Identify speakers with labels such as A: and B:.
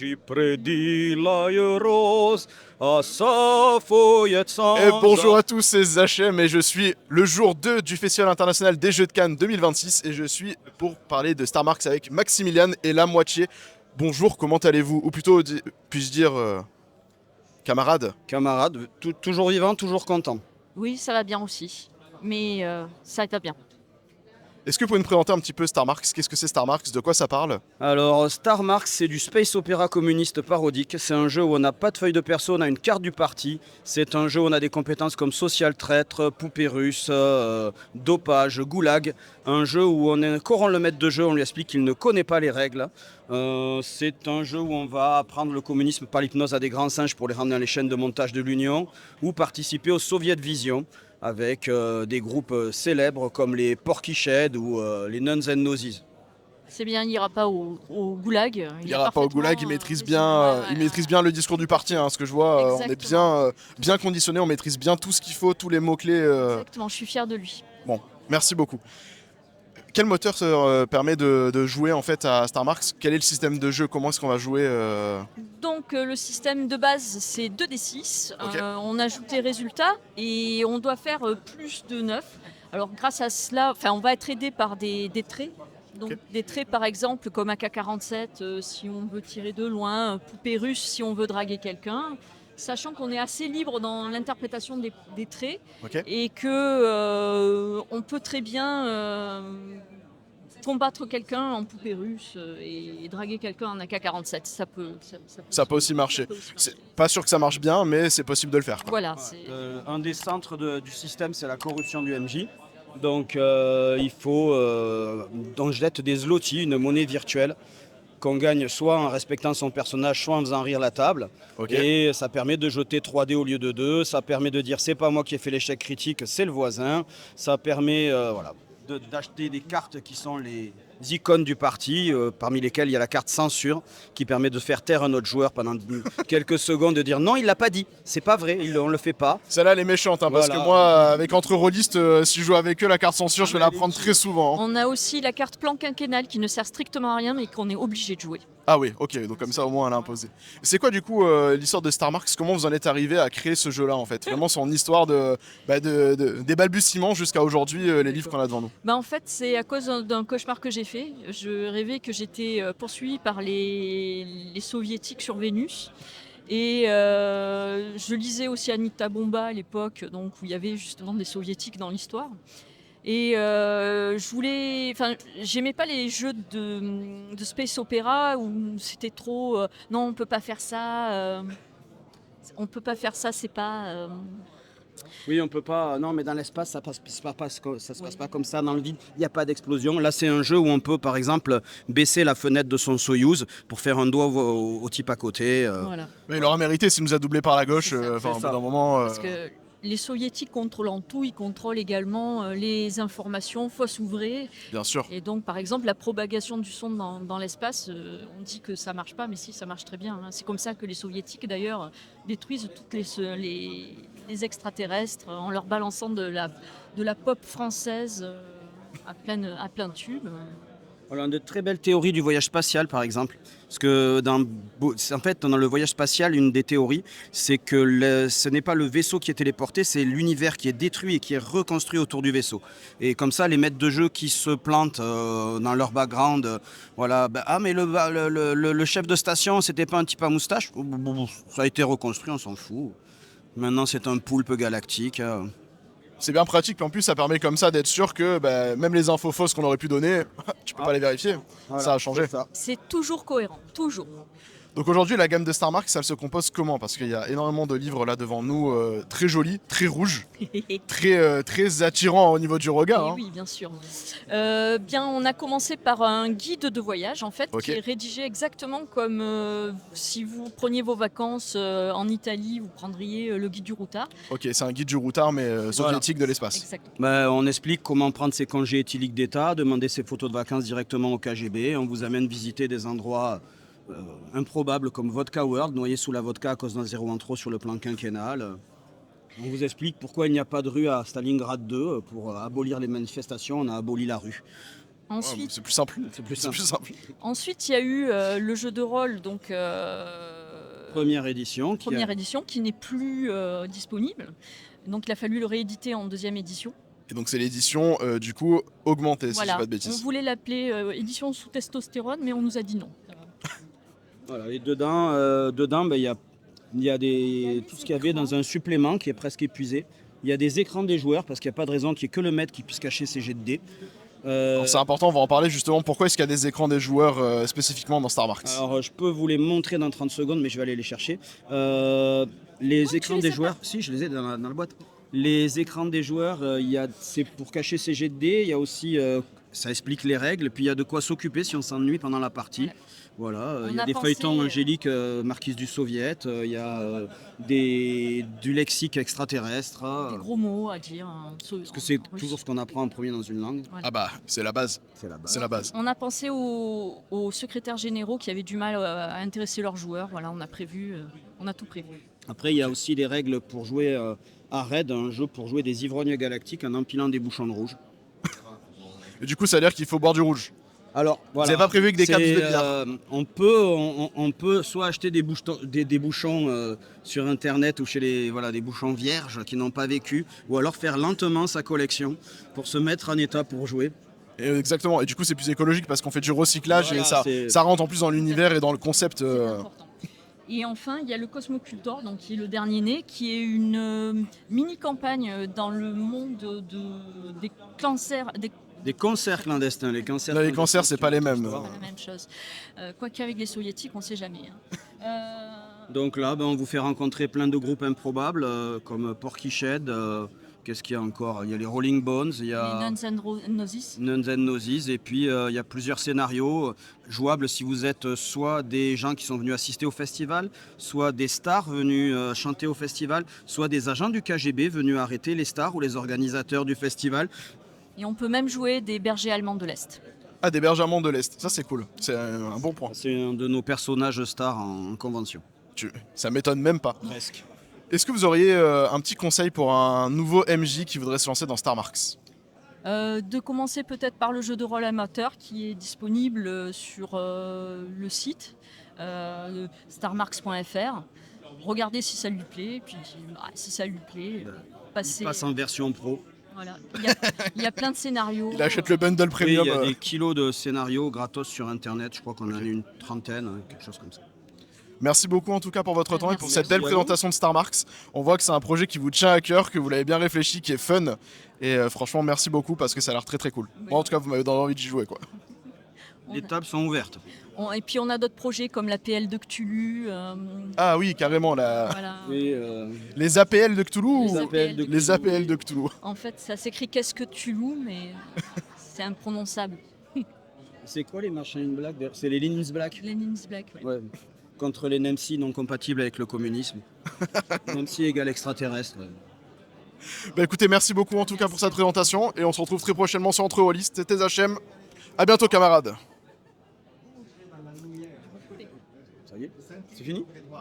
A: J'y prédis l'ail rose à sa feuillette sans.
B: Et bonjour à tous, c'est Zachem et je suis le jour 2 du Festival international des Jeux de Cannes 2026 et je suis pour parler de Star Marks avec Maximilian et la moitié. Bonjour, comment allez-vous? Ou plutôt, puis-je dire, camarade?
A: Camarade, toujours vivant, toujours content.
C: Oui, ça va bien aussi. Mais ça va bien.
B: Est-ce que vous pouvez me présenter un petit peu Star Marks? Qu'est-ce que c'est Star Marks? De quoi ça parle?
A: Alors, Star Marks, c'est du space opéra communiste parodique. C'est un jeu où on n'a pas de feuille de perso, on a une carte du parti. C'est un jeu où on a des compétences comme social traître, poupée russe, dopage, goulag. Un jeu où on corrompt le maître de jeu, on lui explique qu'il ne connaît pas les règles. C'est un jeu où on va apprendre le communisme par l'hypnose à des grands singes pour les ramener dans les chaînes de montage de l'Union ou participer au Soviet Vision avec des groupes célèbres comme les Porky Shed ou les Nuns and Noses.
C: C'est bien, il n'ira pas au goulag.
B: Il ira pas au goulag, il maîtrise bien, il maîtrise bien le discours du parti. Ce que je vois, on est bien conditionné, on maîtrise bien tout ce qu'il faut, tous les mots-clés.
C: Exactement, je suis fière de lui.
B: Bon, merci beaucoup. Quel moteur permet de jouer en fait à Star Marks? Quel est le système de jeu? Comment est-ce qu'on va jouer
C: Donc le système de base, c'est 2d6.
B: Ok.
C: On ajoute les résultats et on doit faire plus de 9. Alors grâce à cela, on va être aidé par des traits. Donc
B: Ok.
C: des traits par exemple comme AK-47 si on veut tirer de loin, poupée russe si on veut draguer quelqu'un. Sachant qu'on est assez libre dans l'interprétation des traits
B: Ok.
C: et que on peut très bien combattre quelqu'un en poupée russe et draguer quelqu'un en AK-47.
B: Ça peut aussi marcher. C'est pas sûr que ça marche bien, mais c'est possible de le faire, quoi.
C: Voilà.
A: Un des centres du système, c'est la corruption du MJ. Donc il faut donc je jette des zlotys, une monnaie virtuelle qu'on gagne soit en respectant son personnage, soit en faisant rire la table.
B: Ok.
A: Et ça permet de jeter 3 dés au lieu de 2. Ça permet de dire c'est pas moi qui ai fait l'échec critique, c'est le voisin. Ça permet d'acheter des cartes qui sont les icônes du parti, parmi lesquelles il y a la carte censure qui permet de faire taire un autre joueur pendant quelques secondes, de dire non, il l'a pas dit, c'est pas vrai, on le fait pas.
B: Celle-là, elle est méchante, parce
A: Voilà.
B: que moi, avec entre-rôlistes, si je joue avec eux, la carte censure, je vais la prendre très souvent.
C: On a aussi la carte plan quinquennal qui ne sert strictement à rien mais qu'on est obligé de jouer.
B: Ah oui, ok, donc comme ça au moins elle est imposée. C'est quoi du coup l'histoire de Star Marks? Comment vous en êtes arrivé à créer ce jeu-là en fait? Vraiment son histoire des balbutiements jusqu'à aujourd'hui, les livres qu'on a devant nous.
C: En fait, c'est à cause d'un cauchemar que j'ai fait. Je rêvais que j'étais poursuivie par les soviétiques sur Vénus. Et je lisais aussi Anita Bomba à l'époque, donc où il y avait justement des soviétiques dans l'histoire. Et j'aimais pas les jeux de space opéra où c'était trop. Non, on peut pas faire ça. On peut pas faire ça, c'est pas.
A: Oui, on peut pas. Non, mais dans l'espace, ça se passe pas comme ça. Dans le vide, il n'y a pas d'explosion. Là, c'est un jeu où on peut, par exemple, baisser la fenêtre de son Soyouz pour faire un doigt au type à côté.
C: Voilà.
B: Mais il aura mérité s'il nous a doublé par la gauche.
C: C'est ça.
B: Au bout
A: ça.
B: d'un moment.
C: Parce que les soviétiques contrôlant tout, ils contrôlent également les informations fausses ou vraies.
B: Bien sûr.
C: Et donc, par exemple, la propagation du son dans l'espace, on dit que ça marche pas, mais si, ça marche très bien. C'est comme ça que les soviétiques, d'ailleurs, détruisent toutes les extraterrestres en leur balançant de la pop française à plein tube.
A: Voilà, de très belles théories du voyage spatial, par exemple. Parce que dans le voyage spatial, une des théories, c'est que ce n'est pas le vaisseau qui est téléporté, c'est l'univers qui est détruit et qui est reconstruit autour du vaisseau. Et comme ça, les maîtres de jeu qui se plantent dans leur background, mais le chef de station, c'était pas un type à moustache. Ça a été reconstruit, on s'en fout. Maintenant, c'est un poulpe galactique.
B: C'est bien pratique, puis en plus ça permet comme ça d'être sûr que même les infos fausses qu'on aurait pu donner, tu peux pas les vérifier.
A: Voilà,
B: Ça a changé.
A: c'est ça.
C: C'est toujours cohérent, toujours.
B: Donc aujourd'hui, la gamme de Star Marks, elle se compose comment? Parce qu'il y a énormément de livres là devant nous, très jolis, très rouges, très attirants au niveau du regard.
C: Et oui, bien sûr. On a commencé par un guide de voyage, en fait,
B: Ok.
C: qui est rédigé exactement comme si vous preniez vos vacances en Italie, vous prendriez le guide du routard.
B: Ok, c'est un guide du routard, mais soviétique de l'espace.
C: Exactement.
A: On explique comment prendre ses congés éthyliques d'État, demander ses photos de vacances directement au KGB. On vous amène visiter des endroits improbables comme Vodka World, noyé sous la vodka à cause d'un zéro en trop sur le plan quinquennal. On vous explique pourquoi il n'y a pas de rue à Stalingrad 2. Pour abolir les manifestations, on a aboli la rue.
C: Ensuite,
B: c'est plus simple.
A: C'est plus
B: C'est
A: simple.
B: plus simple.
C: ensuite, il y a eu le jeu de rôle, donc
A: Première édition.
C: première édition, qui n'est plus disponible. Donc il a fallu le rééditer en deuxième édition.
B: Et donc c'est l'édition du coup augmentée, si je
C: Voilà.
B: dis pas de
C: On
B: bêtises.
C: voulait l'appeler édition sous testostérone, mais on nous a dit non.
A: Voilà, et dedans, il y a tout ce qu'il y avait dans un supplément qui est presque épuisé. Il y a des écrans des joueurs parce qu'il n'y a pas de raison qu'il n'y ait que le maître qui puisse cacher ses jets de dés.
B: Alors, c'est important, on va en parler justement. Pourquoi est-ce qu'il y a des écrans des joueurs spécifiquement dans Star Marks?
A: Alors, je peux vous les montrer dans 30 secondes, mais je vais aller les chercher. Les écrans
C: les
A: des
C: as
A: joueurs, si, je les ai dans la boîte. Les écrans des joueurs, c'est pour cacher ses jets de dés. Il y a aussi, ça explique les règles. Puis il y a de quoi s'occuper si on s'ennuie pendant la partie. Voilà, il y a
C: a
A: des
C: pensé,
A: feuilletons angéliques, marquise du Soviet. Il y a du lexique extraterrestre.
C: Des gros mots à dire.
A: Parce que c'est toujours ce qu'on apprend en premier dans une langue.
C: Voilà.
B: Ah bah, c'est la base.
A: C'est la base.
B: C'est la base.
C: On a pensé aux secrétaires généraux qui avaient du mal à intéresser leurs joueurs. Voilà, on a prévu, on a tout prévu.
A: Après, il y a aussi des règles pour jouer à Raid, un jeu pour jouer des ivrognes galactiques en empilant des bouchons de rouge.
B: Et du coup, ça veut dire qu'il faut boire du rouge.
A: Alors,
B: Vous n'avez pas prévu que des
A: c'est,
B: cartes de billard.
A: on peut soit acheter des bouchons sur internet ou chez des bouchons vierges qui n'ont pas vécu, ou alors faire lentement sa collection pour se mettre en état pour jouer.
B: Exactement. Et du coup, c'est plus écologique parce qu'on fait du recyclage
A: Voilà,
B: et ça rentre en plus dans l'univers et dans le concept.
C: C'est important. Et enfin, il y a le Cosmocultor, donc qui est le dernier né, qui est une mini-campagne dans le monde des cancers.
A: Des concerts clandestins. Les cancers,
B: Là, les cancers, c'est pas les mêmes.
C: C'est pas la même chose. Quoique avec les soviétiques, on ne sait jamais.
A: Donc là, on vous fait rencontrer plein de groupes improbables comme Portishead. Qu'est-ce qu'il y a encore? Il y a les Rolling Bones, il y
C: Les
A: a
C: Nuns and Noses.
A: Nuns and Noses, et puis il y a plusieurs scénarios jouables si vous êtes soit des gens qui sont venus assister au festival, soit des stars venus chanter au festival, soit des agents du KGB venus arrêter les stars ou les organisateurs du festival.
C: Et on peut même jouer des bergers allemands de l'Est.
B: Ah, des berges allemandes de l'Est. Ça, c'est cool. C'est un bon point.
A: C'est un de nos personnages stars en convention.
B: Ça m'étonne même pas.
A: Presque.
B: Est-ce que vous auriez un petit conseil pour un nouveau MJ qui voudrait se lancer dans Star Marks?
C: De commencer peut-être par le jeu de rôle amateur qui est disponible sur le site starmarks.fr. Regardez si ça lui plaît, puis si ça lui plaît, passez.
A: Passe en version pro.
C: Voilà. Il y a plein de scénarios.
B: Il achète le bundle
A: Oui,
B: premium.
A: il y a des kilos de scénarios gratos sur internet, je crois qu'on en a une trentaine, quelque chose comme ça.
B: Merci beaucoup en tout cas pour votre temps et pour
C: Merci.
B: cette belle
A: Merci à
B: présentation de Star Marks. On voit que c'est un projet qui vous tient à cœur, que vous l'avez bien réfléchi, qui est fun. Et franchement, merci beaucoup parce que ça a l'air très très cool. Moi en tout cas, vous m'avez donné envie d'y jouer, quoi.
A: Les tables sont ouvertes.
C: Et puis on a d'autres projets comme l'APL de Cthulhu.
B: Ah oui, carrément,
C: Voilà.
A: Oui,
B: les APL de Cthulhu
C: Les
B: ou
C: APL de
B: les APL de Cthulhu?
C: En fait, ça s'écrit qu'est-ce que Cthulhu, mais c'est imprononçable.
A: c'est quoi les Martian Black? C'est les Lenin's Black.
C: Lenin's Black. Ouais.
A: Ouais. Contre les Nancy non compatibles avec le communisme. Nancy égale extraterrestre. Ouais.
B: Bah écoutez, merci beaucoup en tout cas pour cette présentation et on se retrouve très prochainement sur Entre Rollistes. C'était HM. À bientôt camarades.
A: Ça y est? C'est fini?